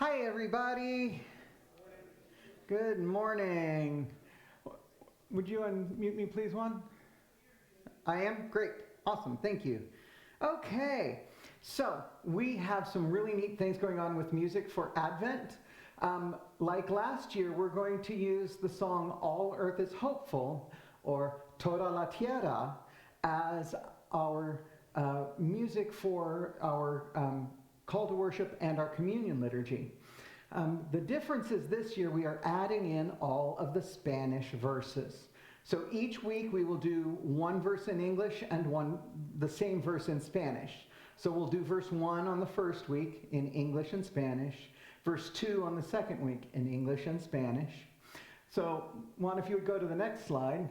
Hi, everybody. Good morning. Would you unmute me, please, one? I am? Great. Awesome. Thank you. Okay. So, we have some really neat things going on with music for Advent. Like last year, we're going to use the song All Earth is Hopeful, or Toda la Tierra, as our music for our call to worship and our communion liturgy. The difference is this year we are adding in all of the Spanish verses. So each week we will do one verse in English and the same verse in Spanish. So we'll do verse 1 on the first week in English and Spanish, verse 2 on the second week in English and Spanish. So, Juan, if you would go to the next slide.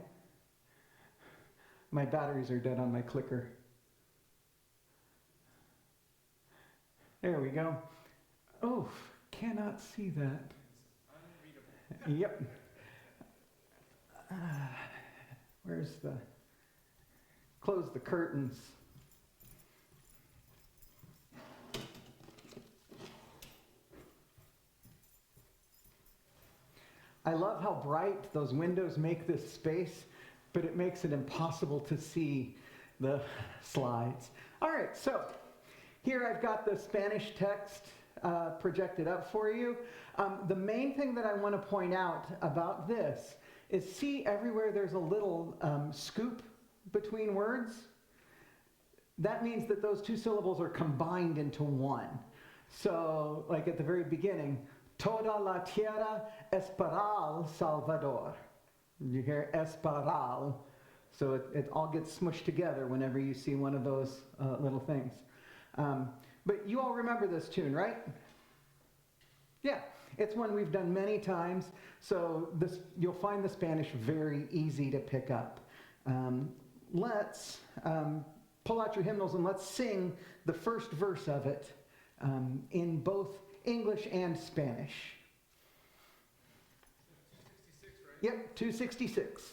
My batteries are dead on my clicker. There we go. Oh, cannot see that. Yep. Where's the... Close the curtains. I love how bright those windows make this space, but it makes it impossible to see the slides. All right, so here I've got the Spanish text projected up for you. The main thing that I want to point out about this is see everywhere there's a little scoop between words. That means that those two syllables are combined into one. So, like at the very beginning, Toda la tierra esperal Salvador. You hear esperal. So it all gets smushed together whenever you see one of those little things. But you all remember this tune, right? Yeah, it's one we've done many times. So you'll find the Spanish very easy to pick up. Let's pull out your hymnals and let's sing the first verse of it in both English and Spanish. 266, right? Yep, 266.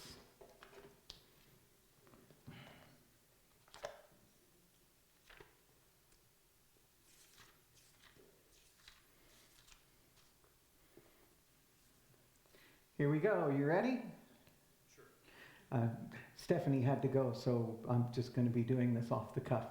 Here we go. You ready? Sure. Stephanie had to go, so I'm just going to be doing this off the cuff.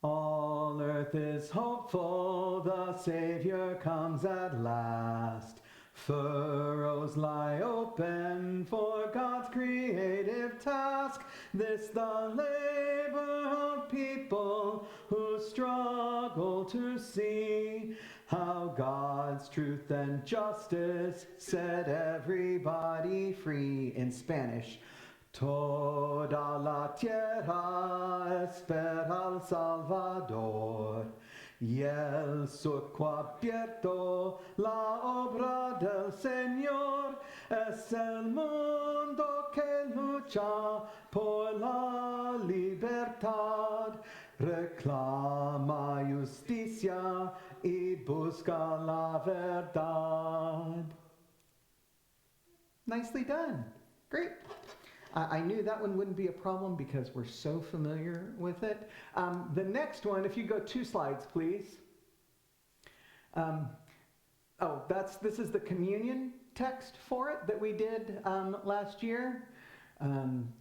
All earth is hopeful, the Savior comes at last. Furrows lie open for God's creative task. This the labor of people who struggle to see how God's truth and justice set everybody free. In Spanish, Toda la tierra espera al Salvador, y el surco abierto, la obra del Señor, es el mundo que lucha por la libertad, reclama justicia y busca la verdad. Nicely done. Great. I knew that one wouldn't be a problem because we're so familiar with it. The next one, if you go 2 slides, please. This is the communion text for it that we did last year.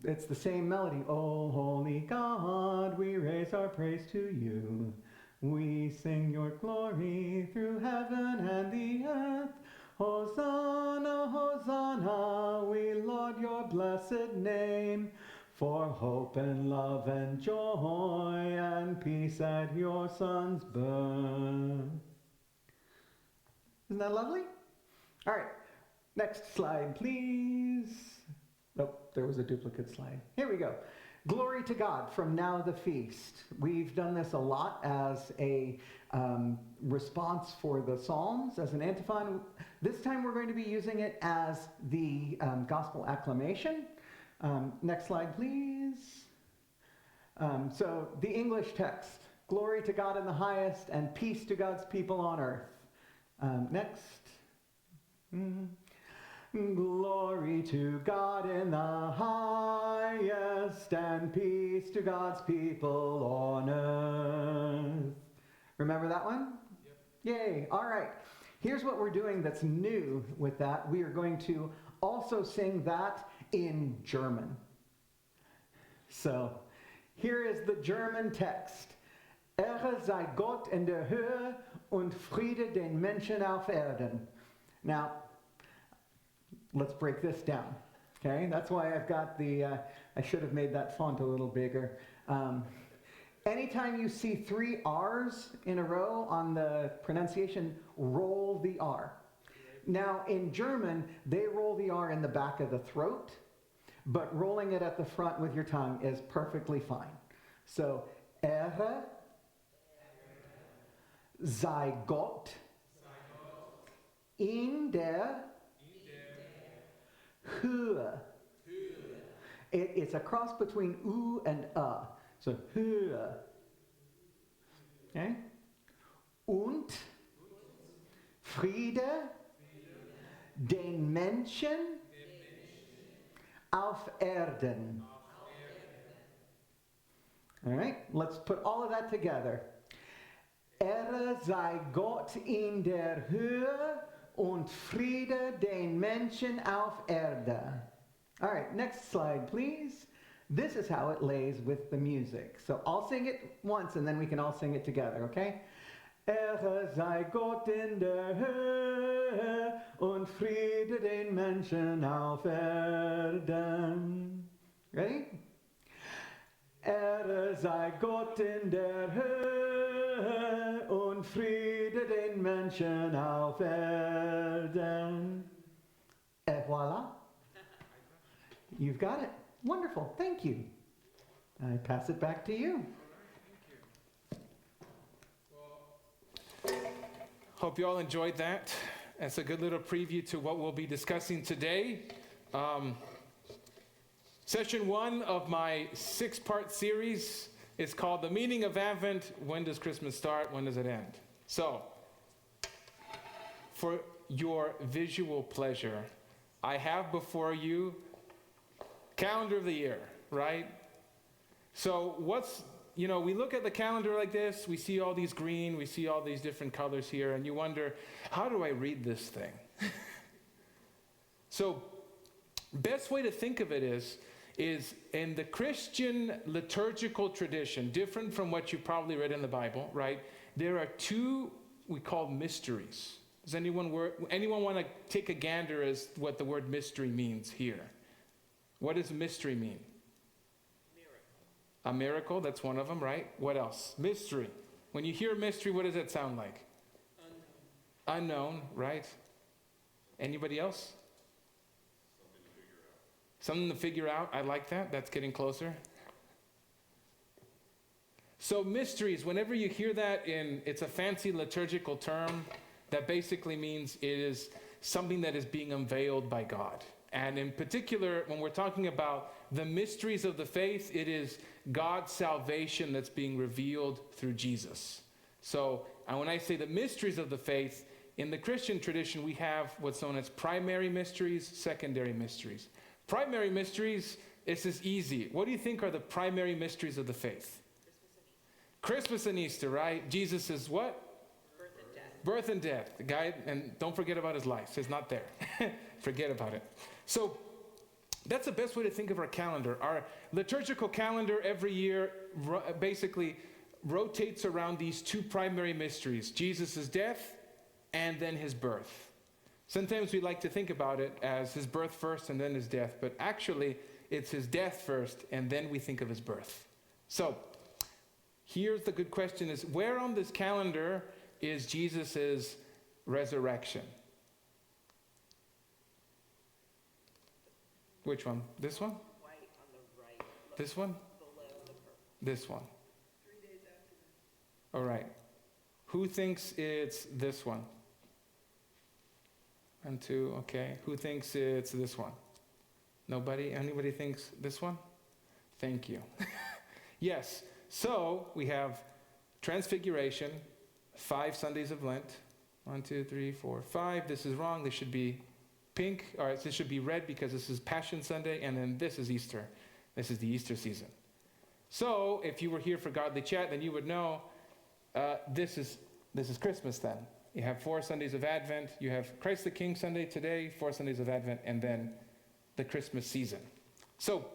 It's the same melody. Oh, holy God, we raise our praise to you. We sing your glory through heaven and the earth. Hosanna, Hosanna, we laud your blessed name, for hope and love and joy and peace at your Son's birth. Isn't that lovely? All right, next slide, please. Nope, there was a duplicate slide. Here we go. Glory to God from Now the Feast. We've done this a lot as a response for the Psalms, as an antiphon. This time we're going to be using it as the gospel acclamation. Next slide, please. So the English text. Glory to God in the highest and peace to God's people on earth. Next. Glory to God in the highest and peace to God's people on earth. Remember that one? Yay. All right. Here's what we're doing that's new with that. We are going to also sing that in German. So here is the German text. Ehre sei Gott in der Höhe und Friede den Menschen auf Erden. Now, let's break this down. Okay, that's why I've got I should have made that font a little bigger. Anytime you see 3 R's in a row on the pronunciation, roll the R. Now, in German, they roll the R in the back of the throat, but rolling it at the front with your tongue is perfectly fine. So, Ehre sei Gott in der Höhe. It's a cross between U and So, Höhe. Okay? Und Friede den Menschen auf Erden. All right, let's put all of that together. Ehre sei Gott in der Höhe und Friede den Menschen auf Erde. All right, next slide, please. This is how it lays with the music. So I'll sing it once and then we can all sing it together, okay? Ehre sei Gott in der Höhe und Friede den Menschen auf Erden. Ready? Ehre sei Gott in der Höhe und Friede den Menschen auf Erden. Et voilà. You've got it. Wonderful. Thank you. I pass it back to you. Hope you all enjoyed that. That's a good little preview to what we'll be discussing today. Session 1 of my 6-part series is called The Meaning of Advent. When does Christmas start? When does it end? So, for your visual pleasure, I have before you calendar of the year, right? So we look at the calendar like this, we see all these green, we see all these different colors here, and you wonder, how do I read this thing? So, best way to think of it is in the Christian liturgical tradition, different from what you probably read in the Bible, right? There are 2 we call mysteries. Does anyone want to take a gander as what the word mystery means here? What does mystery mean? Miracle. A miracle, that's one of them, right? What else? Mystery. When you hear mystery, what does it sound like? Unknown. Unknown, right? Anybody else? Something to figure out. I like that. That's getting closer. So mysteries, whenever you hear that it's a fancy liturgical term that basically means it is something that is being unveiled by God. And in particular, when we're talking about the mysteries of the faith, it is God's salvation that's being revealed through Jesus. So when I say the mysteries of the faith, in the Christian tradition, we have what's known as primary mysteries, secondary mysteries. Primary mysteries, this is easy. What do you think are the primary mysteries of the faith? Christmas and Easter, right? Jesus is what? Birth and death. Birth and death. The guy, and don't forget about his life. It's not there. Forget about it. So that's the best way to think of our calendar. Our liturgical calendar every year basically rotates around these 2 primary mysteries, Jesus' death and then his birth. Sometimes we like to think about it as his birth first and then his death, but actually it's his death first and then we think of his birth. So here's the good question is, where on this calendar is Jesus' resurrection? Which one? This one? White on the right. This one? Below the purple. This one. 3 days after that. All right. Who thinks it's this one? 1, 2, okay. Who thinks it's this one? Nobody? Anybody thinks this one? Thank you. Yes. So we have Transfiguration, 5 Sundays of Lent. 1, 2, 3, 4, 5. This is wrong. This should be pink. All right, this should be red because this is Passion Sunday, and then this is Easter. This is the Easter season. So if you were here for Godly Chat, then you would know this is Christmas then. You have 4 Sundays of Advent. You have Christ the King Sunday today, 4 Sundays of Advent, and then the Christmas season. So,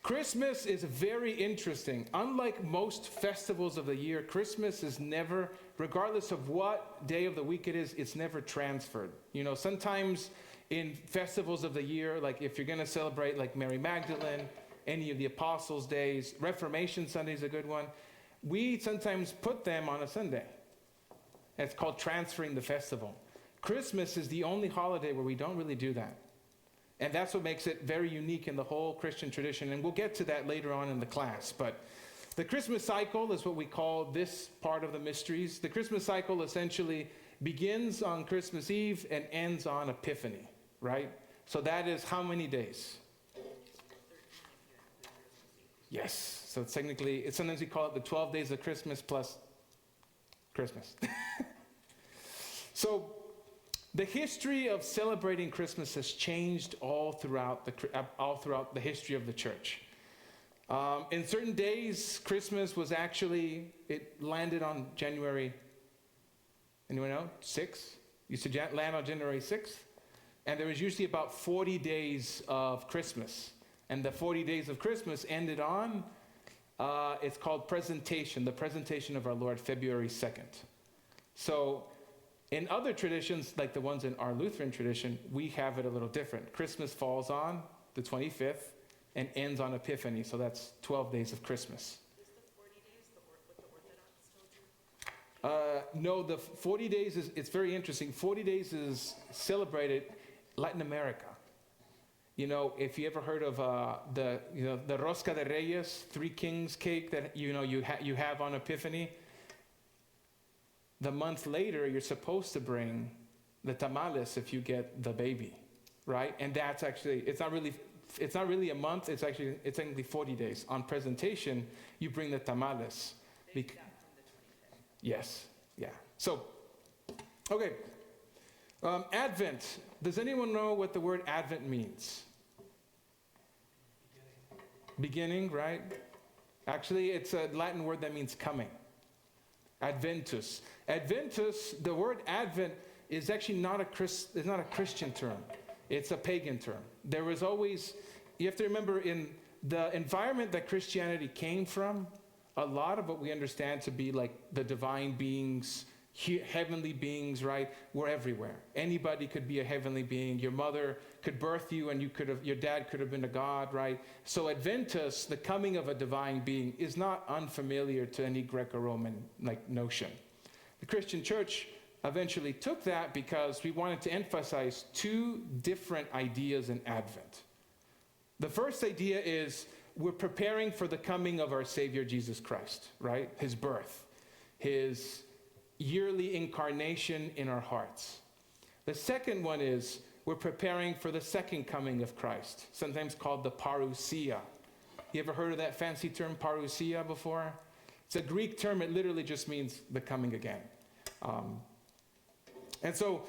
Christmas is very interesting. Unlike most festivals of the year, Christmas is never, regardless of what day of the week it is, it's never transferred. You know, sometimes in festivals of the year, like if you're going to celebrate like Mary Magdalene, any of the Apostles' days, Reformation Sunday is a good one, we sometimes put them on a Sunday. It's called transferring the festival. Christmas is the only holiday where we don't really do that. And that's what makes it very unique in the whole Christian tradition. And we'll get to that later on in the class. But the Christmas cycle is what we call this part of the mysteries. The Christmas cycle essentially begins on Christmas Eve and ends on Epiphany, right? So that is how many days? Yes. So it's technically, sometimes we call it the 12 days of Christmas plus Christmas. So the history of celebrating Christmas has changed all throughout the history of the church. In certain days, Christmas was actually, it landed on January, anyone know, 6th? Used to land on January 6th. And there was usually about 40 days of Christmas. And the 40 days of Christmas ended on, it's called presentation, the presentation of our Lord, February 2nd. So in other traditions, like the ones in our Lutheran tradition, we have it a little different. Christmas falls on the 25th and ends on Epiphany, so that's 12 days of Christmas. Is the 40 days what the Orthodox still do? No, the 40 days it's very interesting. 40 days is celebrated Latin America. You know, if you ever heard of the Rosca de Reyes, 3 Kings cake that you have on Epiphany, the month later, you're supposed to bring the tamales if you get the baby, right? And that's actually, it's not really a month, it's technically 40 days. On presentation, you bring the tamales. They do that from the 25th. Yes, yeah. So, okay. Advent. Does anyone know what the word Advent means? Beginning, right? Actually, it's a Latin word that means coming. Adventus. Adventus, the word Advent is actually not a Christian term. It's a pagan term. There was always, you have to remember, in the environment that Christianity came from, a lot of what we understand to be like the divine beings, heavenly beings, right, were everywhere. Anybody could be a heavenly being. Your mother could birth you and your dad could have been a god, right? So Adventus, the coming of a divine being, is not unfamiliar to any Greco-Roman notion. The Christian church eventually took that because we wanted to emphasize 2 different ideas in Advent. The first idea is we're preparing for the coming of our Savior Jesus Christ, right? His birth, his yearly incarnation in our hearts. The second one is we're preparing for the second coming of Christ, sometimes called the parousia. You ever heard of that fancy term, parousia, before? It's a Greek term. It literally just means the coming again. And so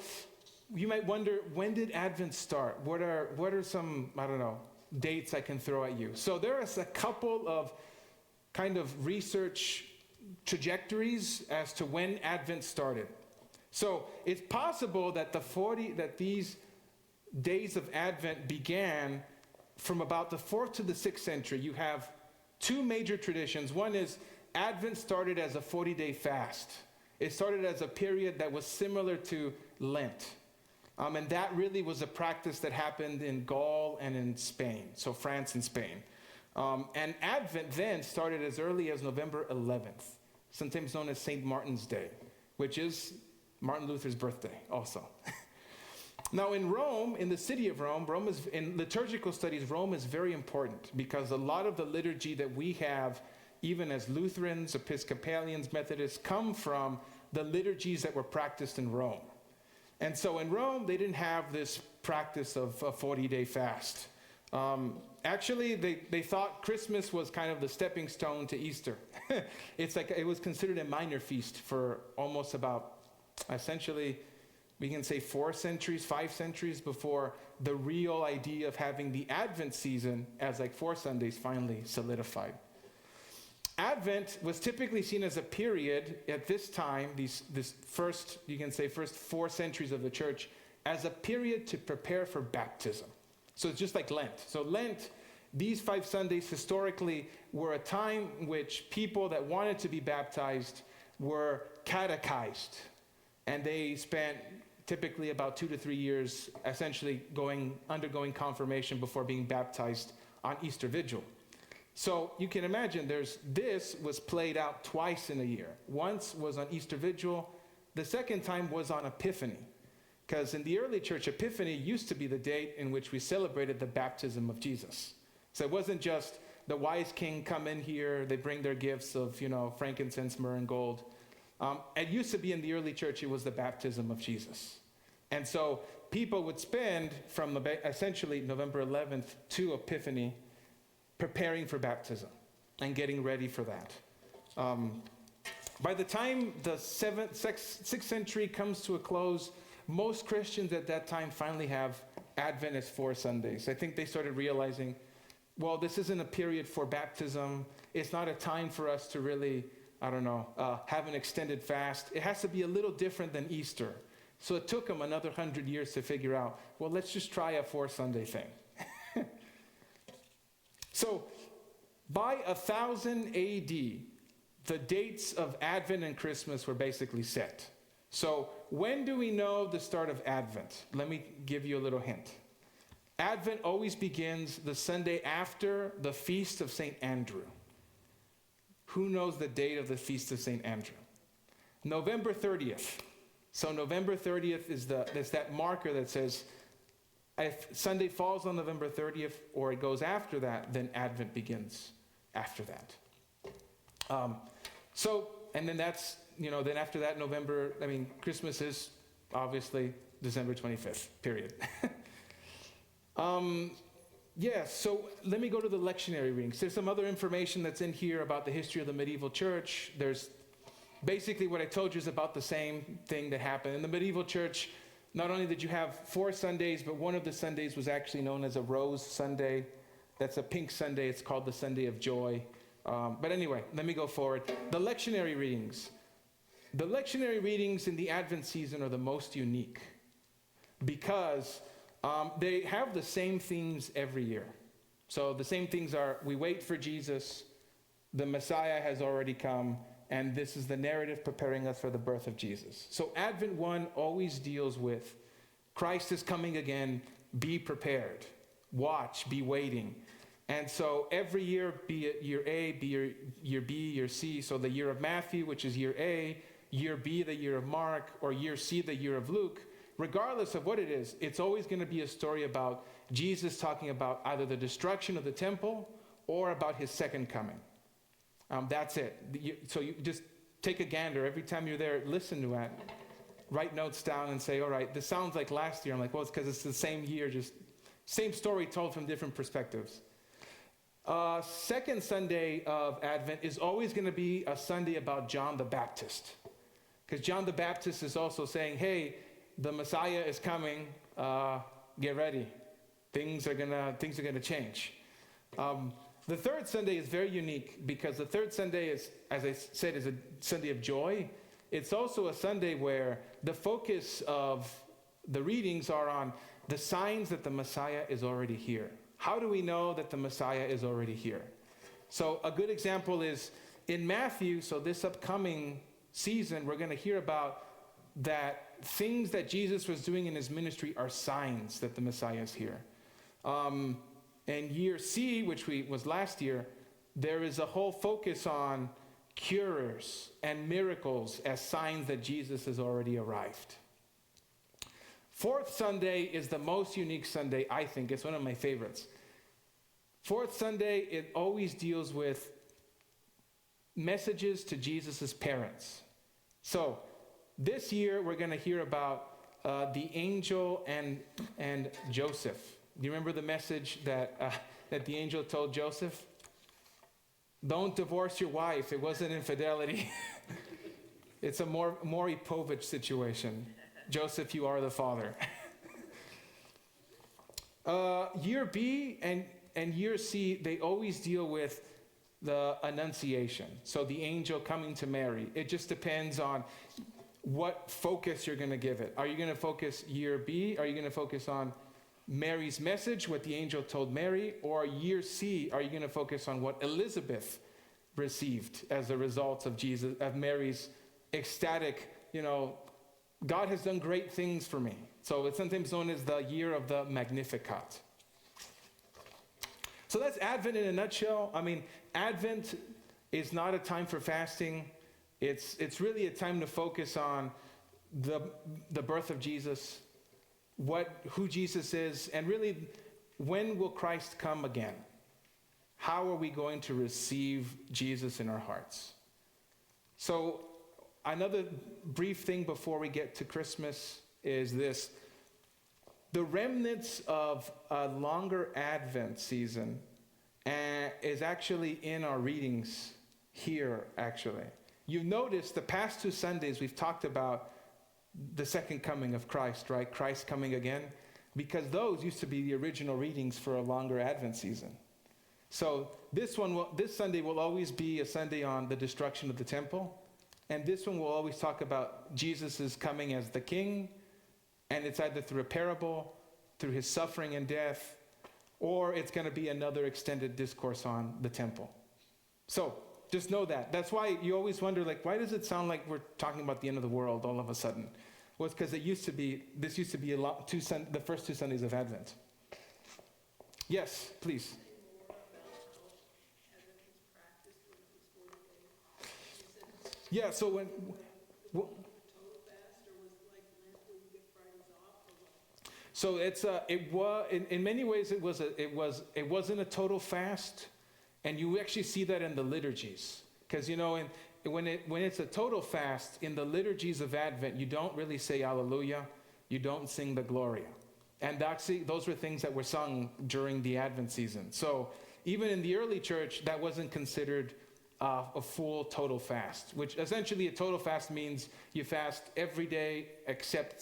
you might wonder, when did Advent start? What are some, dates I can throw at you? So there is a couple of kind of research trajectories as to when Advent started. So it's possible that these days of Advent began from about the 4th to the 6th century. You have 2 major traditions. One is Advent started as a 40-day fast. It started as a period that was similar to Lent. And that really was a practice that happened in Gaul and in Spain, so France and Spain. And Advent then started as early as November 11th, sometimes known as St. Martin's Day, which is Martin Luther's birthday also. Now in Rome, in the city of Rome, in liturgical studies, Rome is very important because a lot of the liturgy that we have, even as Lutherans, Episcopalians, Methodists, come from the liturgies that were practiced in Rome. And so in Rome, they didn't have this practice of a 40-day fast. Actually, they thought Christmas was kind of the stepping stone to Easter. It's like it was considered a minor feast for almost about, essentially, we can say 5 centuries before the real idea of having the Advent season as like 4 Sundays finally solidified. Advent was typically seen as a period at this time, this first, you can say, first 4 centuries of the church, as a period to prepare for baptism. So it's just like Lent. So Lent, these 5 Sundays historically were a time in which people that wanted to be baptized were catechized. And they spent typically about 2 to 3 years essentially undergoing confirmation before being baptized on Easter Vigil. So you can imagine this was played out twice in a year. Once was on Easter Vigil. The second time was on Epiphany. Because in the early church, Epiphany used to be the date in which we celebrated the baptism of Jesus. So it wasn't just the wise king come in here, they bring their gifts of, frankincense, myrrh, and gold. It used to be in the early church, it was the baptism of Jesus. And so people would spend from essentially November 11th to Epiphany preparing for baptism and getting ready for that. By the time the 6th century comes to a close, most Christians at that time finally have Adventist 4 Sundays. I think they started realizing, well, this isn't a period for baptism. It's not a time for us to really, have an extended fast. It has to be a little different than Easter. So it took them another 100 years to figure out, well, let's just try a 4 Sunday thing. So by 1000 AD, the dates of Advent and Christmas were basically set. So when do we know the start of Advent? Let me give you a little hint. Advent always begins the Sunday after the Feast of St. Andrew. Who knows the date of the Feast of St. Andrew? November 30th. So November 30th is that marker that says, if Sunday falls on November 30th or it goes after that, then Advent begins after that. And then that's, then after that Christmas is obviously December 25th, period. So let me go to the lectionary readings. There's some other information that's in here about the history of the medieval church. There's basically what I told you is about the same thing that happened. In the medieval church, not only did you have 4 Sundays, but one of the Sundays was actually known as a Rose Sunday. That's a pink Sunday. It's called the Sunday of Joy. But anyway, let me go forward. The lectionary readings. The lectionary readings in the Advent season are the most unique because they have the same themes every year. So the same things are, we wait for Jesus, the Messiah has already come, and this is the narrative preparing us for the birth of Jesus. So Advent 1 always deals with Christ is coming again, be prepared, watch, be waiting. And so every year, be it year A, be year B, year C, so the year of Matthew, which is year A, year B, the year of Mark, or year C, the year of Luke, regardless of what it is, it's always going to be a story about Jesus talking about either the destruction of the temple or about his second coming. That's it. So you just take a gander. Every time you're there, listen to it. Write notes down and say, all right, this sounds like last year. I'm like, well, it's because it's the same year, just same story told from different perspectives. Second Sunday of Advent is always going to be a Sunday about John the Baptist. Because John the Baptist is also saying, hey, the Messiah is coming. Get ready. Things are gonna change. The third Sunday is very unique because the third Sunday is, as I said, is a Sunday of joy. It's also a Sunday where the focus of the readings are on the signs that the Messiah is already here. How do we know that the Messiah is already here? So a good example is in Matthew. So this upcoming season, we're going to hear about that things that Jesus was doing in his ministry are signs that the Messiah is here. And year C, which was last year, there is a whole focus on cures and miracles as signs that Jesus has already arrived. Fourth Sunday is the most unique Sunday, I think. It's one of my favorites. Fourth Sunday, it always deals with messages to Jesus' parents. So this year, we're going to hear about the angel and Joseph. Do you remember the message that the angel told Joseph? Don't divorce your wife. It wasn't infidelity. It's a Maury Povich situation. Joseph, you are the father. Year B and year C, they always deal with the Annunciation. So the angel coming to Mary. It just depends on what focus you're going to give it. Are you going to focus year B? Are you going to focus on Mary's message, what the angel told Mary? Or year C, are you going to focus on what Elizabeth received as a result of Mary's ecstatic, God has done great things for me. So it's sometimes known as the year of the Magnificat. So that's Advent in a nutshell. I mean, Advent is not a time for fasting. It's really a time to focus on the birth of Jesus, who Jesus is, and really, when will Christ come again? How are we going to receive Jesus in our hearts? So another brief thing before we get to Christmas is this. The remnants of a longer Advent season is actually in our readings here, actually. You've noticed the past 2 Sundays we've talked about the second coming of Christ, right? Christ coming again. Because those used to be the original readings for a longer Advent season. So this Sunday will always be a Sunday on the destruction of the temple. And this one will always talk about Jesus' coming as the king. And it's either through a parable, through his suffering and death, or it's going to be another extended discourse on the temple. So just know that. That's why you always wonder, why does it sound like we're talking about the end of the world all of a sudden? Well, it's because this used to be the first 2 Sundays of Advent. Yes, please. Yeah, so so in many ways it wasn't a total fast, and you actually see that in the liturgies, because when it's a total fast in the liturgies of Advent, you don't really say Alleluia, you don't sing the Gloria, and actually those were things that were sung during the Advent season. So even in the early church, that wasn't considered a full total fast, which essentially a total fast means you fast every day except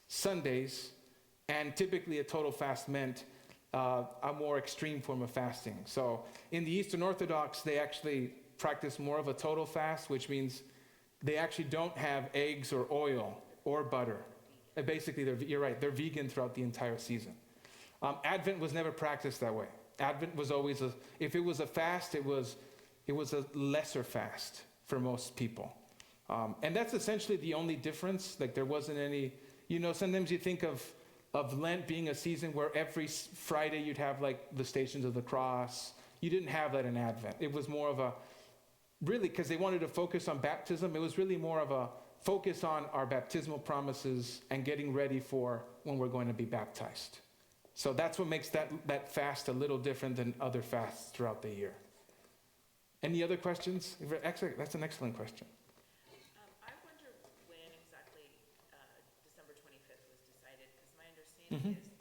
Sundays. And typically a total fast meant a more extreme form of fasting. So in the Eastern Orthodox, they actually practice more of a total fast, which means they actually don't have eggs or oil or butter. Basically, you're right, they're vegan throughout the entire season. Advent was never practiced that way. Advent was always, if it was a fast, it was a lesser fast for most people. And that's essentially the only difference. There wasn't any, sometimes you think of Lent being a season where every Friday you'd have the Stations of the Cross. You didn't have that in Advent. It was more of really, because they wanted to focus on baptism, it was really more of a focus on our baptismal promises and getting ready for when we're going to be baptized. So that's what makes that fast a little different than other fasts throughout the year. Any other questions? Excellent. That's an excellent question. I wonder when exactly December 25th was decided, because my understanding is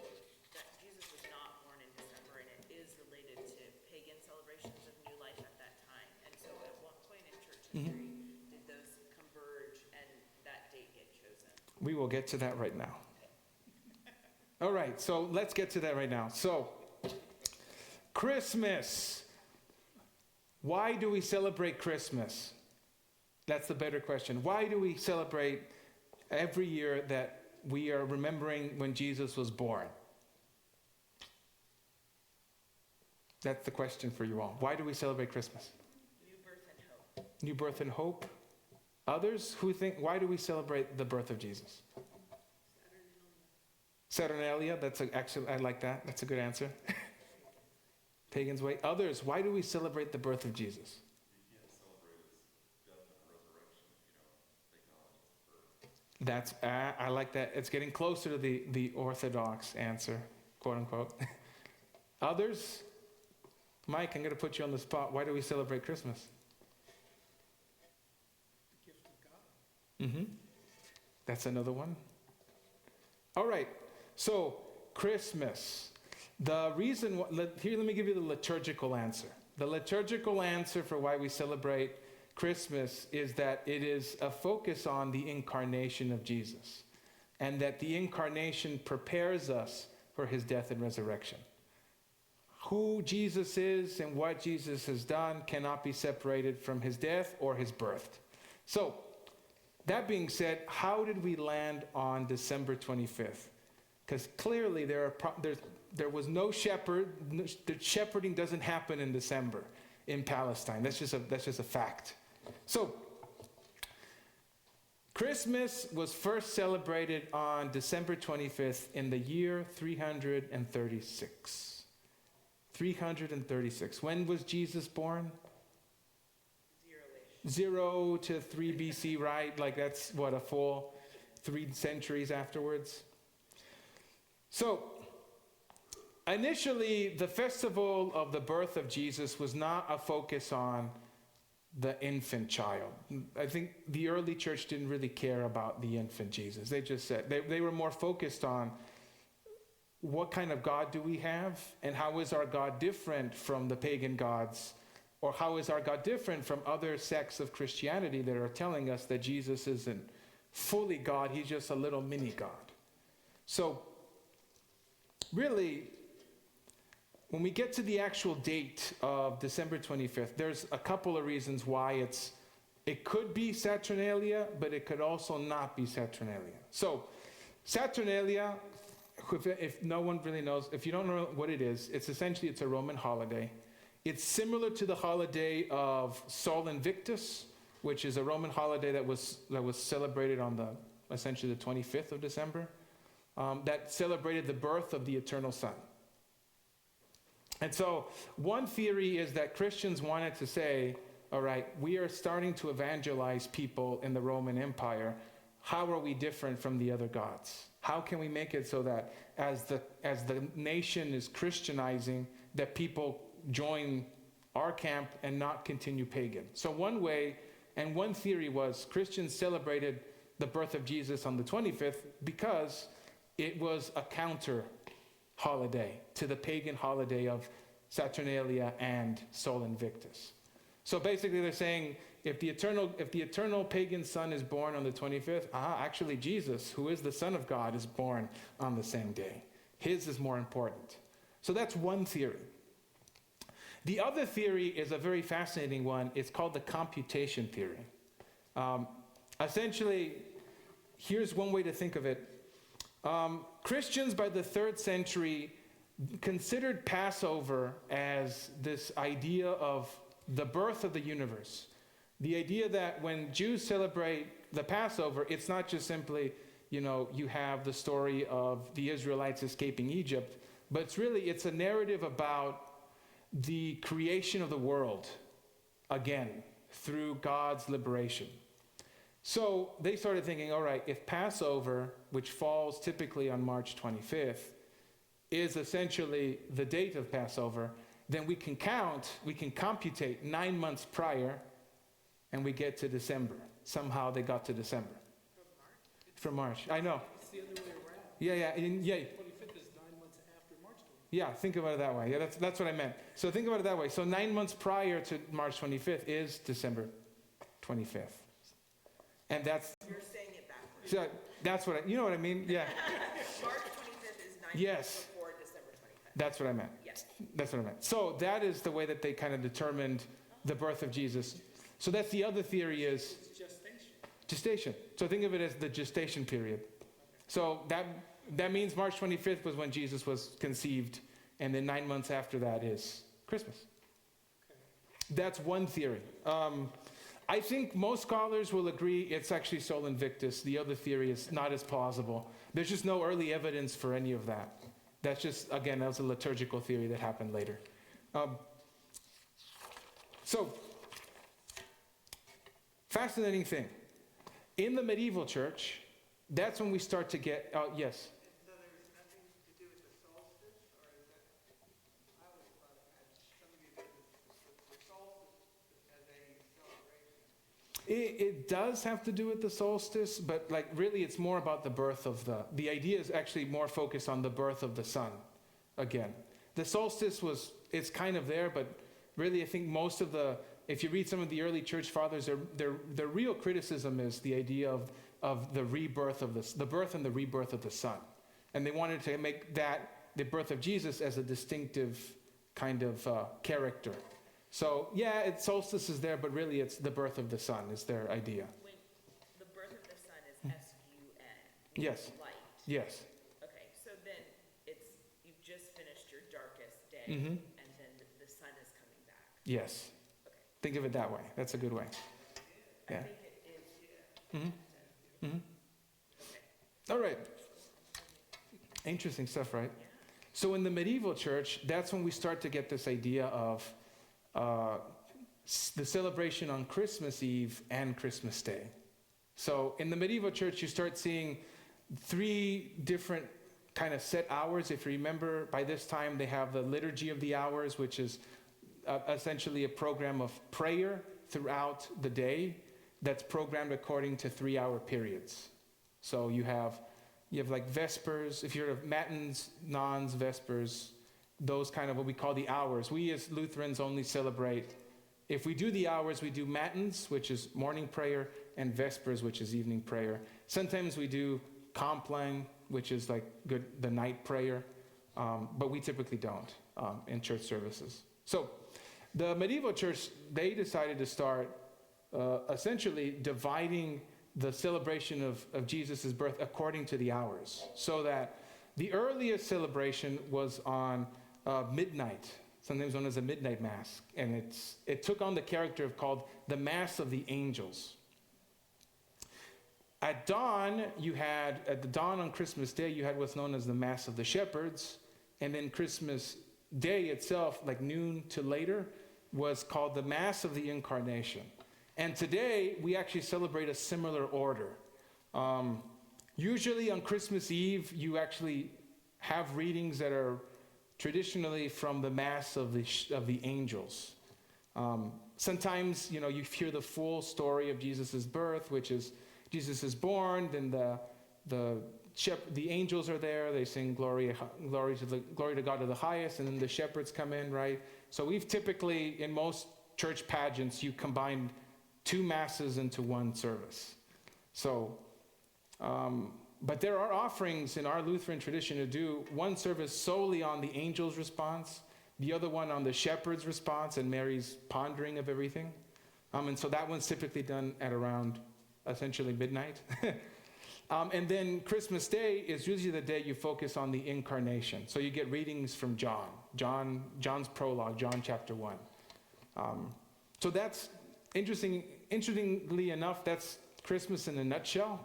that Jesus was not born in December, and it is related to pagan celebrations of new life at that time. And so at what point in church history did those converge and that date get chosen? We will get to that right now. All right, so let's get to that right now. So, Christmas. Why do we celebrate Christmas? That's the better question. Why do we celebrate every year that we are remembering when Jesus was born? That's the question for you all. Why do we celebrate Christmas? New birth and hope. New birth and hope. Others who think, why do we celebrate the birth of Jesus? Saturnalia. Actually, I like that. That's a good answer. Pagan's way. Others, why do we celebrate the birth of Jesus? We can't celebrate his death and resurrection if you don't acknowledge his birth. I like that. It's getting closer to the Orthodox answer, quote unquote. Others, Mike, I'm going to put you on the spot. Why do we celebrate Christmas? The gift of God. That's another one. All right. So, Christmas. The reason, here, let me give you the liturgical answer. The liturgical answer for why we celebrate Christmas is that it is a focus on the incarnation of Jesus, and that the incarnation prepares us for his death and resurrection. who Jesus is and what Jesus has done cannot be separated from his death or his birth. So, that being said, how did we land on December 25th? Because clearly there was no shepherd. The shepherding doesn't happen in December in Palestine. That's just a fact. So, Christmas was first celebrated on December 25th in the year 336. 336. When was Jesus born? 0 to 3 BC, right? Like that's what, a full 3 centuries afterwards. So, initially, the festival of the birth of Jesus was not a focus on the infant child. I think the early church didn't really care about the infant Jesus. They just said, they were more focused on what kind of God do we have, and how is our God different from the pagan gods, or how is our God different from other sects of Christianity that are telling us that Jesus isn't fully God, he's just a little mini God. So, really, when we get to the actual date of December 25th, there's a couple of reasons why it could be Saturnalia, but it could also not be Saturnalia. So, Saturnalia, if no one really knows, if you don't know what it is, it's a Roman holiday. It's similar to the holiday of Sol Invictus, which is a Roman holiday that was celebrated on essentially the 25th of December, that celebrated the birth of the eternal Son. And so one theory is that Christians wanted to say, all right, we are starting to evangelize people in the Roman Empire. How are we different from the other gods? How can we make it so that as the nation is Christianizing, that people join our camp and not continue pagan? So one way, and one theory was Christians celebrated the birth of Jesus on the 25th because it was a counter holiday to the pagan holiday of Saturnalia and Sol Invictus. So basically they're saying, if the eternal pagan son is born on the 25th, actually Jesus, who is the Son of God, is born on the same day. His is more important. So that's one theory. The other theory is a very fascinating one. It's called the computation theory. Essentially, here's one way to think of it. Christians by the 3rd century considered Passover as this idea of the birth of the universe. The idea that when Jews celebrate the Passover, it's not just simply, you have the story of the Israelites escaping Egypt, but it's a narrative about the creation of the world, again, through God's liberation. So they started thinking, all right, if Passover, which falls typically on March 25th, is essentially the date of Passover, then we can computate 9 months prior, and we get to December. Somehow they got to December. From March. I know. It's the other way around. Yeah. 25th is 9 months after March 25th. Yeah, think about it that way. Yeah, that's what I meant. So think about it that way. So 9 months prior to March 25th is December 25th. And that's... You're saying it backwards. So that's what you know what I mean? Yeah. March 25th is 9 Yes. months before December 25th. That's what I meant. Yes. That's what I meant. So that is the way that they kind of determined the birth of Jesus. So that's the other theory is... It's gestation. Gestation. So think of it as the gestation period. So that means March 25th was when Jesus was conceived, and then 9 months after that is Christmas. That's one theory. I think most scholars will agree it's actually Sol Invictus. The other theory is not as plausible. There's just no early evidence for any of that. That's just, again, that was a liturgical theory that happened later. So, fascinating thing. In the medieval church, that's when we start to get, yes? So there's nothing to do with the solstice, or is that, I always thought as some of you did the solstice as a celebration. It does have to do with the solstice, but really it's more about the birth of the idea is actually more focused on the birth of the sun, again. The solstice it's kind of there, but really I think most of if you read some of the early church fathers, their real criticism is the idea of the rebirth of the birth and the rebirth of the Son. And they wanted to make that, the birth of Jesus, as a distinctive kind of character. So yeah, solstice is there, but really it's the birth of the sun is their idea. When the birth of the sun is S-U-N. Yes. Light. Yes. Okay, so then you've just finished your darkest day, Mm-hmm. and then the sun is coming back. Yes. Okay. Think of it that way. That's a good way. I Yeah. think it is. Mm-hmm. Mm-hmm. Okay. All right. Interesting stuff, right? Yeah. So in the medieval church, that's when we start to get this idea of the celebration on Christmas Eve and Christmas Day. So in the medieval church, you start seeing 3 different kind of set hours. If you remember, by this time, they have the Liturgy of the Hours, which is essentially a program of prayer throughout the day that's programmed according to 3-hour periods. So you have like Vespers, if you're of Matins, Nons, Vespers, those kind of what we call the hours. We as Lutherans only celebrate, if we do the hours, we do Matins, which is morning prayer, and Vespers, which is evening prayer. Sometimes we do Compline, which is like the night prayer, but we typically don't in church services. So the medieval church, they decided to start essentially dividing the celebration of Jesus' birth according to the hours, so that the earliest celebration was on midnight, sometimes known as a midnight mass, and it took on the character of called the Mass of the Angels. At dawn, at the dawn on Christmas Day, you had what's known as the Mass of the Shepherds, and then Christmas Day itself, like noon to later, was called the Mass of the Incarnation. And today, we actually celebrate a similar order. Usually on Christmas Eve, you actually have readings that are traditionally from the Mass of the Angels. Sometimes, you hear the full story of Jesus' birth, which is Jesus is born, then the angels are there, they sing glory to God to the highest, and then the shepherds come in, right? So we've typically, in most church pageants, you combine 2 masses into one service. So, but there are offerings in our Lutheran tradition to do one service solely on the angel's response, the other one on the shepherd's response and Mary's pondering of everything. And so that one's typically done at around essentially midnight. And then Christmas Day is usually the day you focus on the incarnation. So you get readings from John's prologue, John chapter 1. So that's interestingly enough, that's Christmas in a nutshell.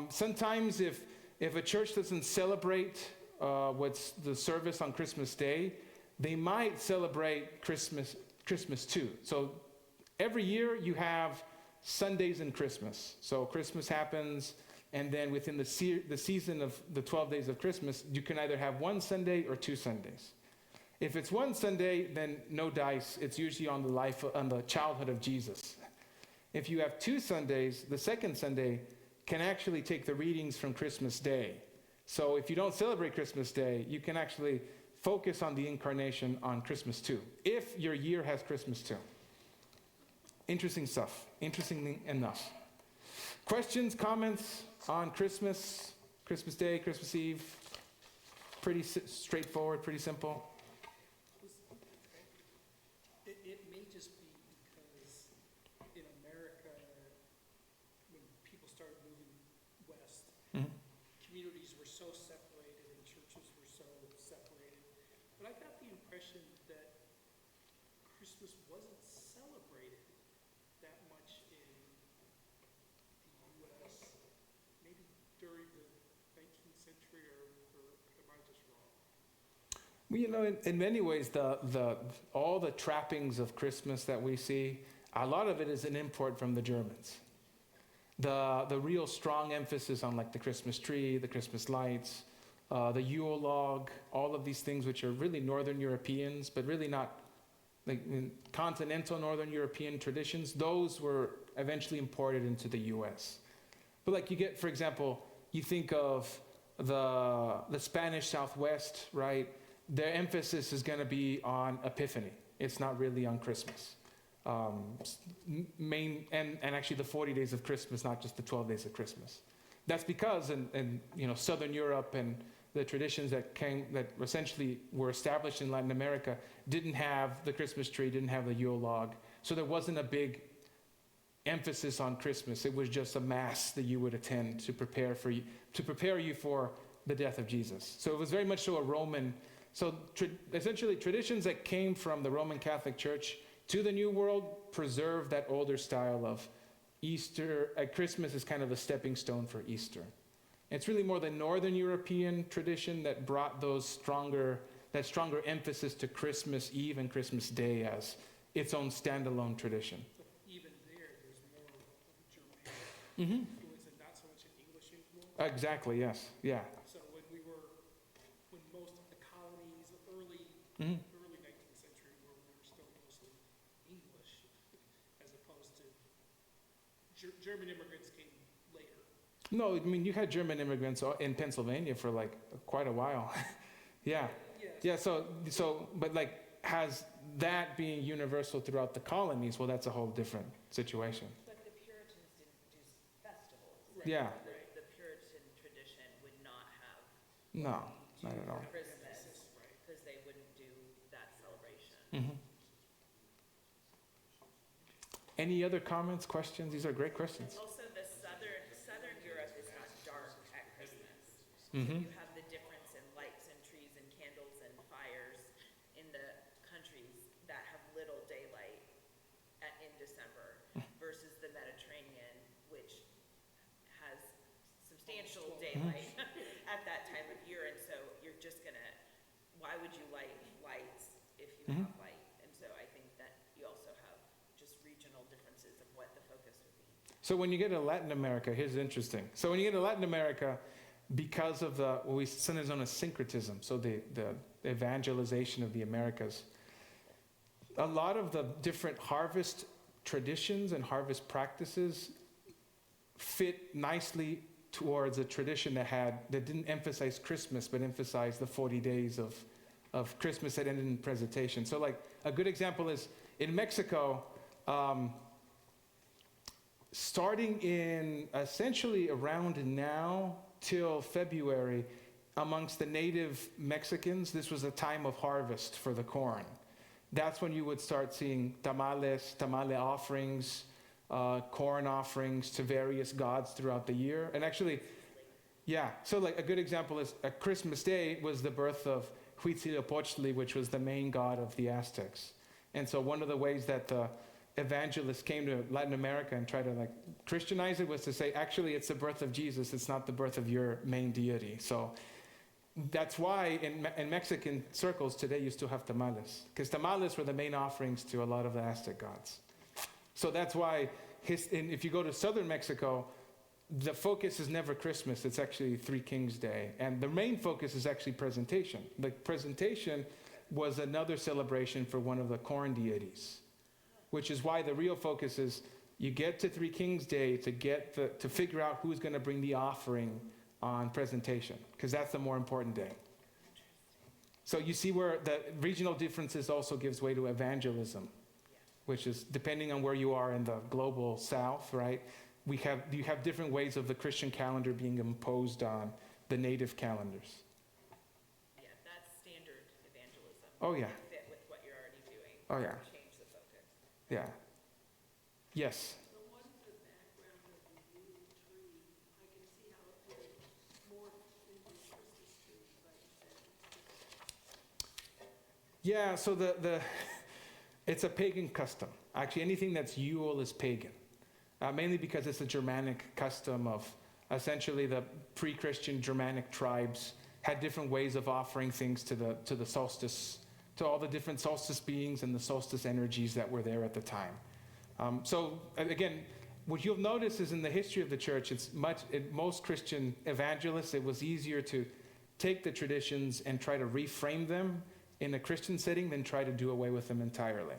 Sometimes if a church doesn't celebrate what's the service on Christmas Day, they might celebrate Christmas too. So every year you have Sundays in Christmas. So Christmas happens, and then within the season of the 12 days of Christmas, you can either have one Sunday or 2 Sundays. If it's one Sunday, then no dice. It's usually on the childhood of Jesus. If you have 2 Sundays, the second Sunday can actually take the readings from Christmas Day. So if you don't celebrate Christmas Day, you can actually focus on the incarnation on Christmas too, if your year has Christmas too. Interesting stuff. Interesting enough. Questions, comments on Christmas Day, Christmas Eve? Pretty straightforward, pretty simple. It may just be because in America, when people started moving west, Mhm. communities were so separated and churches were so separated. But I got the impression that Christmas wasn't celebrated that much in the U.S., maybe during the 19th century, or am I just wrong? Well, in many ways, all the trappings of Christmas that we see, a lot of it is an import from the Germans. The real strong emphasis on like the Christmas tree, the Christmas lights, the Yule log, all of these things which are really Northern Europeans, but really not like in continental Northern European traditions, those were eventually imported into the U.S. But like you get, for example, you think of the Spanish Southwest, right? Their emphasis is going to be on Epiphany. It's not really on Christmas. And actually the 40 days of Christmas, not just the 12 days of Christmas. That's because in Southern Europe and the traditions that essentially were established in Latin America didn't have the Christmas tree, didn't have the Yule log. So there wasn't a big emphasis on Christmas. It was just a mass that you would attend to prepare you for the death of Jesus. So it was very much so a Roman. So essentially, traditions that came from the Roman Catholic Church to the New World preserved that older style of Easter. Christmas is kind of a stepping stone for Easter. It's really more the Northern European tradition that brought that stronger emphasis to Christmas Eve and Christmas Day as its own standalone tradition. But even there's more German Mm-hmm. influence and not so much an English influence. Exactly, yes. Yeah. So when most of the colonies, early Mm-hmm. 19th century, where we were still mostly English, as opposed to German immigrants came later. No, I mean, you had German immigrants in Pennsylvania for like quite a while. Yeah. Yes. Yeah, but like, has that being universal throughout the colonies? Well, that's a whole different situation. But the Puritans didn't do festivals. Yeah. The Puritan tradition would not have No, not at all. Christmas, because they wouldn't do that celebration. Mm-hmm. Any other comments, questions? These are great questions. Also, the southern Europe is not dark at Christmas. Mm-hmm. You have the difference in lights and trees and candles and fires in the countries that have little daylight in December versus the Mediterranean, which has substantial daylight at that time of year. And so you're just gonna, why would you light lights if you have light? And so I think that you also have just regional differences of what the focus would be. So when you get to Latin America, here's interesting. So when you get to Latin America, because of what we sometimes known as syncretism, so the evangelization of the Americas, a lot of the different harvest traditions and harvest practices fit nicely towards a tradition that didn't emphasize Christmas, but emphasized the 40 days of Christmas that ended in presentation. So like a good example is in Mexico, starting in essentially around now till February, amongst the native Mexicans, this was a time of harvest for the corn. That's when you would start seeing tamale offerings, corn offerings to various gods throughout the year. And actually, yeah, so like a good example is Christmas Day was the birth of Huitzilopochtli, which was the main god of the Aztecs. And so one of the ways that the evangelists came to Latin America and tried to like Christianize it was to say, actually, it's the birth of Jesus. It's not the birth of your main deity. So that's why in Mexican circles today you still have tamales, because tamales were the main offerings to a lot of the Aztec gods. So that's why if you go to southern Mexico, the focus is never Christmas. It's actually Three Kings Day. And the main focus is actually presentation. The presentation was another celebration for one of the corn deities, which is why the real focus is you get to Three Kings Day to figure out who's going to bring the offering on presentation, because that's the more important day. So you see where the regional differences also gives way to evangelism, which is depending on where you are in the global south, right? You have different ways of the Christian calendar being imposed on the native calendars. Yeah, that's standard evangelism. Oh, yeah. Fit with what you're already doing. Oh, yeah. Change the focus. Yeah. Yes. The one in the background of the blue tree, I can see how it would morph into a Christmas tree, like you said. Yeah, so it's a pagan custom. Actually, anything that's Yule is pagan. Mainly because it's a Germanic custom of essentially the pre-Christian Germanic tribes had different ways of offering things to the solstice, to all the different solstice beings and the solstice energies that were there at the time. So again, what you'll notice is in the history of the church, most Christian evangelists, it was easier to take the traditions and try to reframe them in a Christian setting than try to do away with them entirely.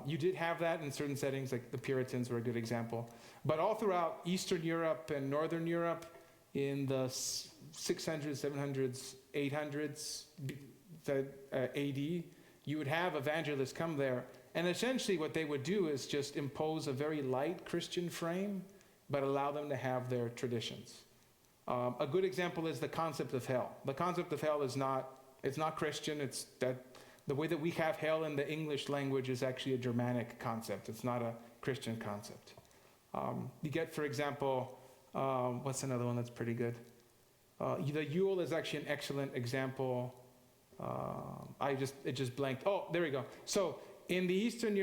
You did have that in certain settings, like the Puritans were a good example. But all throughout Eastern Europe and Northern Europe in the 600s, 700s, 800s AD, you would have evangelists come there. And essentially what they would do is just impose a very light Christian frame, but allow them to have their traditions. A good example is the concept of hell. The concept of hell is not, it's not Christian. It's that the way that we have hell in the English language is actually a Germanic concept. It's not a Christian concept. You get, for example, what's another one that's pretty good? The Yule is actually an excellent example. It just blanked. Oh, there we go. So in the Eastern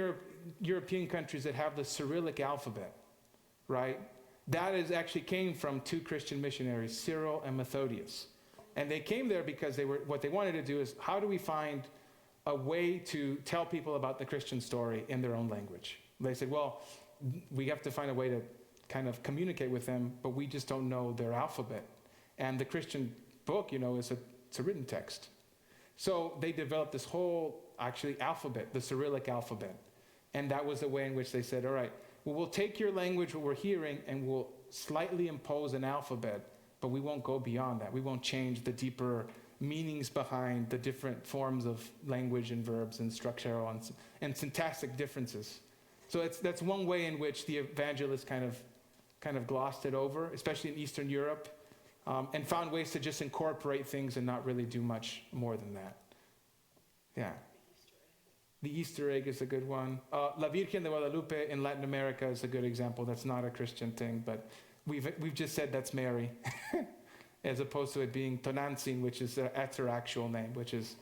European countries that have the Cyrillic alphabet, right? That actually came from two Christian missionaries, Cyril and Methodius. And they came there because what they wanted to do is, how do we find a way to tell people about the Christian story in their own language? They said, well, we have to find a way to kind of communicate with them, but we just don't know their alphabet. And the Christian book, it's a written text. So they developed this whole, actually, alphabet, the Cyrillic alphabet. And that was the way in which they said, all right, well, we'll take your language, what we're hearing, and we'll slightly impose an alphabet, but we won't go beyond that. We won't change the deeper meanings behind the different forms of language and verbs and structural and syntactic differences. So that's one way in which the evangelists kind of glossed it over, especially in Eastern Europe, and found ways to just incorporate things and not really do much more than that. Yeah. The Easter egg is a good one. La Virgen de Guadalupe in Latin America is a good example. That's not a Christian thing, but we've just said that's Mary, as opposed to it being Tonantzin, which is that's her actual name, which is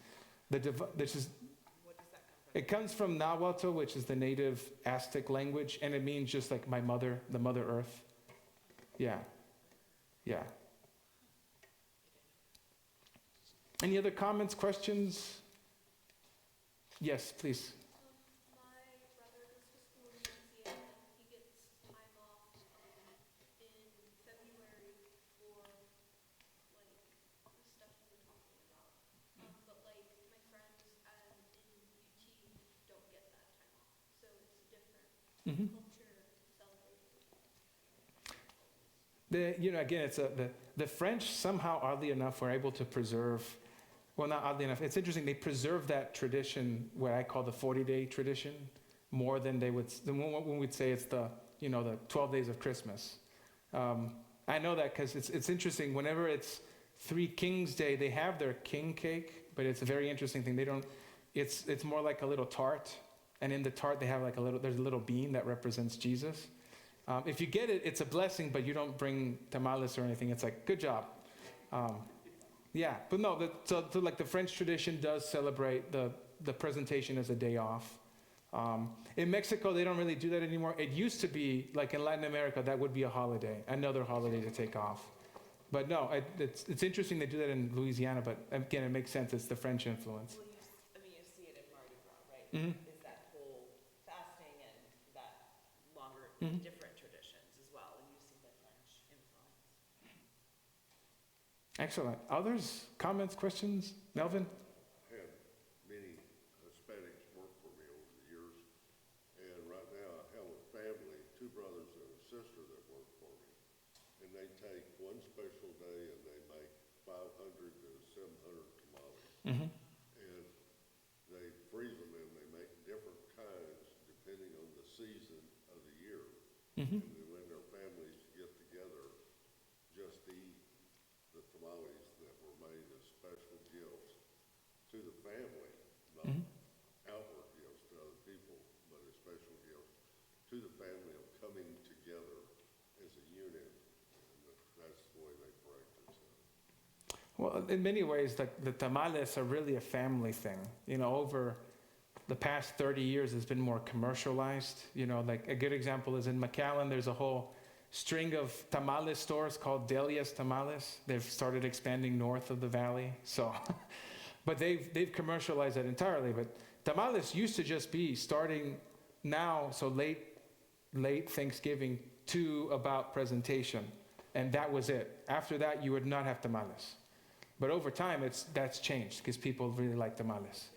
What does that come from? it comes from Nahuatl, which is the native Aztec language, and it means just like my mother, the Mother Earth. Yeah. Any other comments, questions? Yes, please. My brother goes to school in Louisiana. He gets time off in February for the stuff you were talking about. But my friends in UT don't get that time off, so it's different culture celebration. Again, it's the French somehow, oddly enough, were able to preserve. Well, not oddly enough. It's interesting. They preserve that tradition, what I call the 40-day tradition, more than when we'd say it's the 12 days of Christmas. I know that because it's interesting. Whenever it's Three Kings Day, they have their king cake, but it's a very interesting thing. They don't. It's more like a little tart, and in the tart they have there's a little bean that represents Jesus. If you get it, it's a blessing, but you don't bring tamales or anything. It's like, good job. Yeah, but no, so like the French tradition does celebrate the presentation as a day off. In Mexico, they don't really do that anymore. It used to be, like in Latin America, that would be a holiday, another holiday to take off. But no, it's interesting they do that in Louisiana, but again, it makes sense. It's the French influence. Well, you see it in Mardi Gras, right? Mm-hmm. Is that whole fasting and that longer, different traditions as well, and you see the French influence. Excellent. Others? Comments, questions? Melvin? I had many Hispanics work for me over the years, and right now I have a family, 2 brothers and a sister that work for me. And they take one special day and they make 500 to 700 tamales. Mm-hmm. And they freeze them and they make different kinds depending on the season of the year. Mm-hmm. And then when their families get together, just eat the tamales that were made as special gifts to the family, not outward gifts to other people, but as special gifts to the family of coming together as a unit. And that's the way they practice it. Well, in many ways, the tamales are really a family thing. Over the past 30 years, it's been more commercialized. Like a good example is in McAllen, there's a whole string of tamales stores called Delia's Tamales. They've started expanding north of the valley. So, but they've commercialized that entirely. But tamales used to just be starting now, so late Thanksgiving to about presentation, and that was it. After that, you would not have tamales. But over time, that's changed because people really like tamales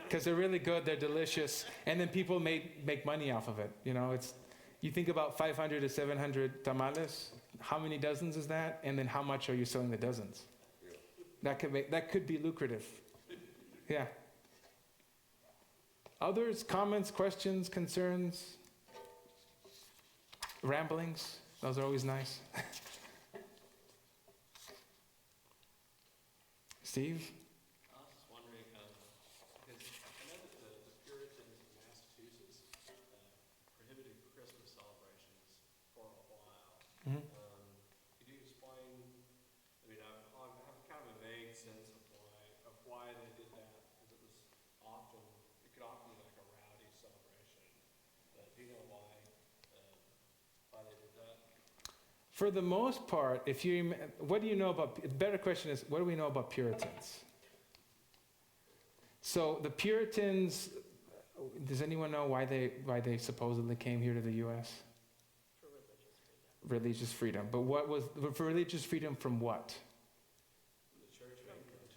because they're really good, they're delicious, and then people make money off of it. You think about 500 to 700 tamales. How many dozens is that? And then how much are you selling the dozens? Yeah. That could be lucrative. Yeah. Others, comments, questions, concerns, ramblings? Those are always nice. Steve? I was just wondering, because I know that the Puritans in Massachusetts prohibited Christmas celebrations for a while. Mhm. Could you explain, I mean, I have kind of a vague sense of why they did that, because it could often be like a rowdy celebration. But do you know why they did that? For the most part, what do you know about, the better question is, what do we know about Puritans? So the Puritans, does anyone know why they supposedly came here to the U.S.? For religious freedom. Religious freedom. But for religious freedom from what? The Church of England.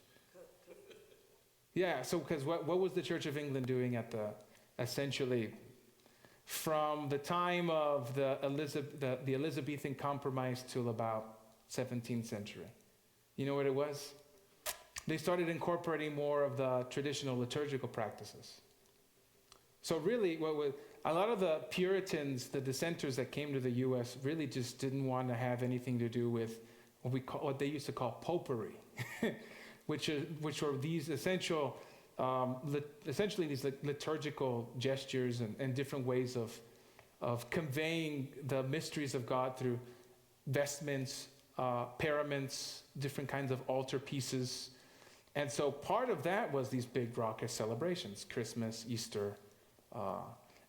Yeah, so because what was the Church of England doing essentially from the time of the Elizabethan Compromise till about 17th century? You know what it was? They started incorporating more of the traditional liturgical practices. So really, a lot of the Puritans, the dissenters that came to the U.S., really just didn't want to have anything to do with what they used to call popery, which were these essentially these liturgical gestures and different ways of conveying the mysteries of God through vestments, paraments, different kinds of altar pieces. And so part of that was these big raucous celebrations, Christmas, Easter.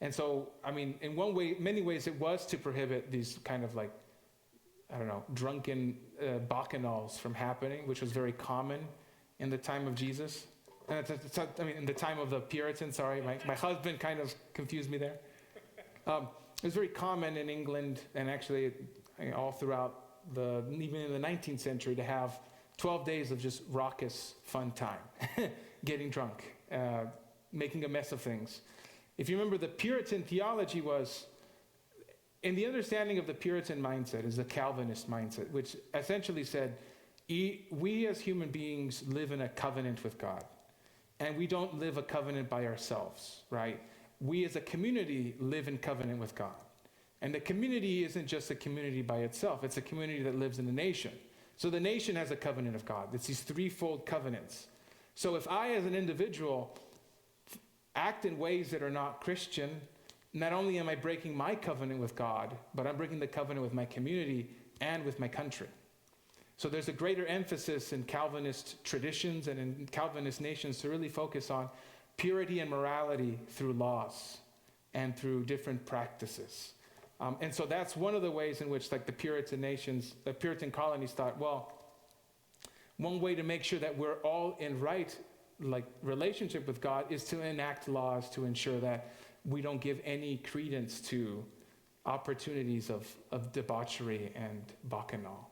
And so, I mean, in many ways it was to prohibit these kind of like, I don't know, drunken bacchanals from happening, which was very common in the time of Jesus. And in the time of the Puritans, sorry, my husband kind of confused me there. It was very common in England and actually all throughout even in the 19th century to have 12 days of just raucous fun time, getting drunk, making a mess of things. If you remember, the Puritan theology was, in the understanding of the Puritan mindset is the Calvinist mindset, which essentially said, we as human beings live in a covenant with God. And we don't live a covenant by ourselves, right? We as a community live in covenant with God. And the community isn't just a community by itself. It's a community that lives in a nation. So the nation has a covenant of God. It's these threefold covenants. So if I as an individual act in ways that are not Christian, not only am I breaking my covenant with God, but I'm breaking the covenant with my community and with my country. So there's a greater emphasis in Calvinist traditions and in Calvinist nations to really focus on purity and morality through laws and through different practices. And so that's one of the ways in which like the Puritan colonies thought, well, one way to make sure that we're all in right like relationship with God is to enact laws to ensure that we don't give any credence to opportunities of debauchery and bacchanal.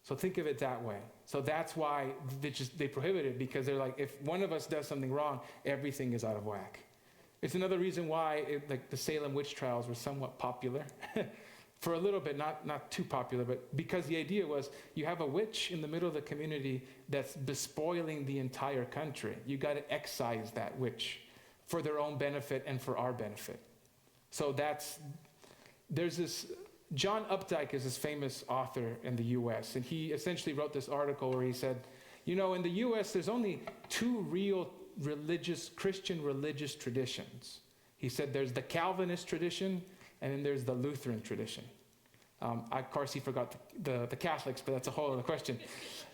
So think of it that way. So that's why they prohibit it, because they're like, if one of us does something wrong, everything is out of whack. It's another reason why the Salem witch trials were somewhat popular. For a little bit, not too popular, but because the idea was you have a witch in the middle of the community that's despoiling the entire country. You got to excise that witch for their own benefit and for our benefit. So there's this, John Updike is this famous author in the U.S., and he essentially wrote this article where he said, in the U.S. there's only two real Christian religious traditions. He said there's the Calvinist tradition, and then there's the Lutheran tradition. Of course, he forgot the Catholics, but that's a whole other question.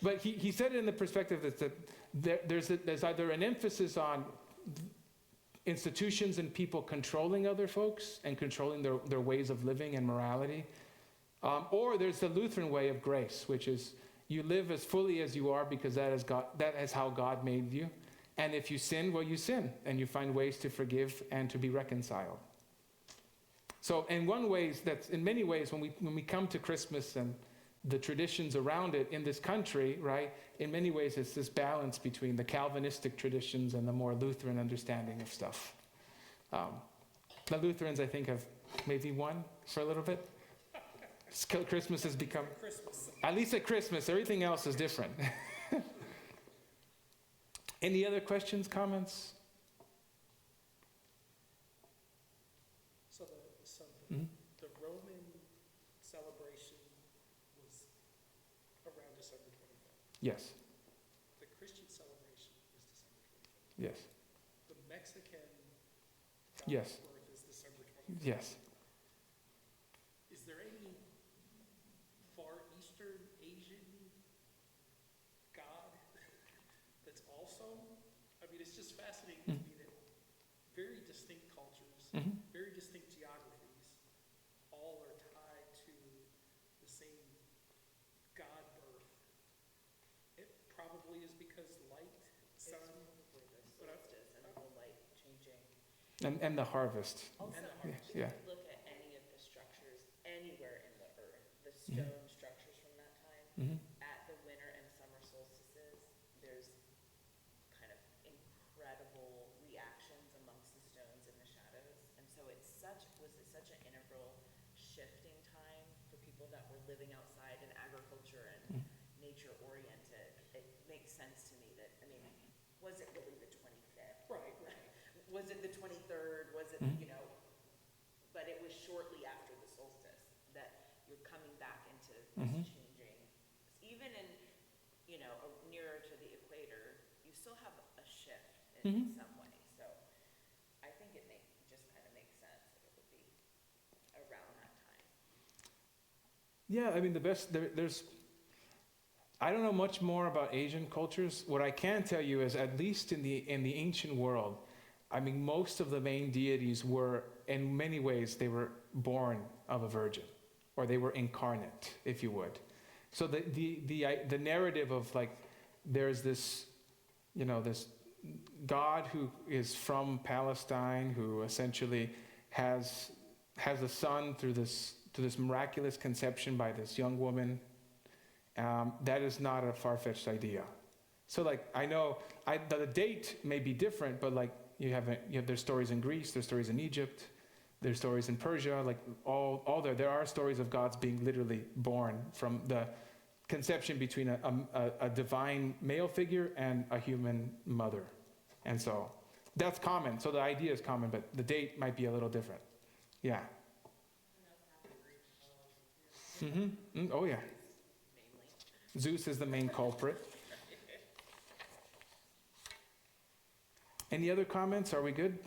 But he said it in the perspective that there's either an emphasis on institutions and people controlling other folks and controlling their ways of living and morality, or there's the Lutheran way of grace, which is you live as fully as you are because that is how God made you. And if you sin, well, you sin, and you find ways to forgive and to be reconciled. So in many ways, when we come to Christmas and the traditions around it in this country, right, in many ways it's this balance between the Calvinistic traditions and the more Lutheran understanding of stuff. The Lutherans, I think, have maybe won for a little bit. Christmas has become, at least at Christmas, everything else is different. Any other questions, comments? The Roman celebration was around December 25th. Yes. The Christian Yes. The Mexican Yes. God's birth is December 25th. Yes. Is there any Far Eastern Asian god that's also, I mean, it's just fascinating to me that very distinct cultures, Mhm. very distinct geographies, all are tied to the same god birth. It probably is because light, It's sun, probably the but I- solstice and the light changing. And the harvest. Also, harvest. Yeah. if you look at any of the structures anywhere in the earth, the stone structures from that time, Mhm. at the winter and summer solstices, there's kind of incredible reactions amongst the stones and the shadows. And so it's such an integral shifting time for people that were living outside in agriculture and nature oriented. It makes sense to me that, I mean, was it really the 25th? right. Was it the 23rd? Was it, but it was shortly after the solstice that you're coming back into this changing. Even in, nearer to the equator, you still have a shift in some way. So I think it just kind of makes sense that it would be around that time. Yeah, I mean, there's, I don't know much more about Asian cultures. What I can tell you is, at least in the ancient world, I mean, most of the main deities were, in many ways, they were born of a virgin, or they were incarnate, if you would. So the narrative of, like, there's this, this God who is from Palestine, who essentially has a son through this miraculous conception by this young woman. That is not a far-fetched idea. So, like, I know the date may be different, but, like, there's stories in Greece, there's stories in Egypt, there's stories in Persia, like all there are stories of gods being literally born from the conception between a divine male figure and a human mother. And so that's common. So the idea is common, but the date might be a little different. Yeah. Oh yeah. Mainly. Zeus is the main culprit. Any other comments? Are we good?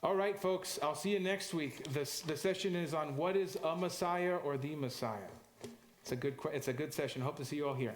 All right, folks, I'll see you next week. The session is on what is a Messiah or the Messiah. It's a good session. Hope to see you all here.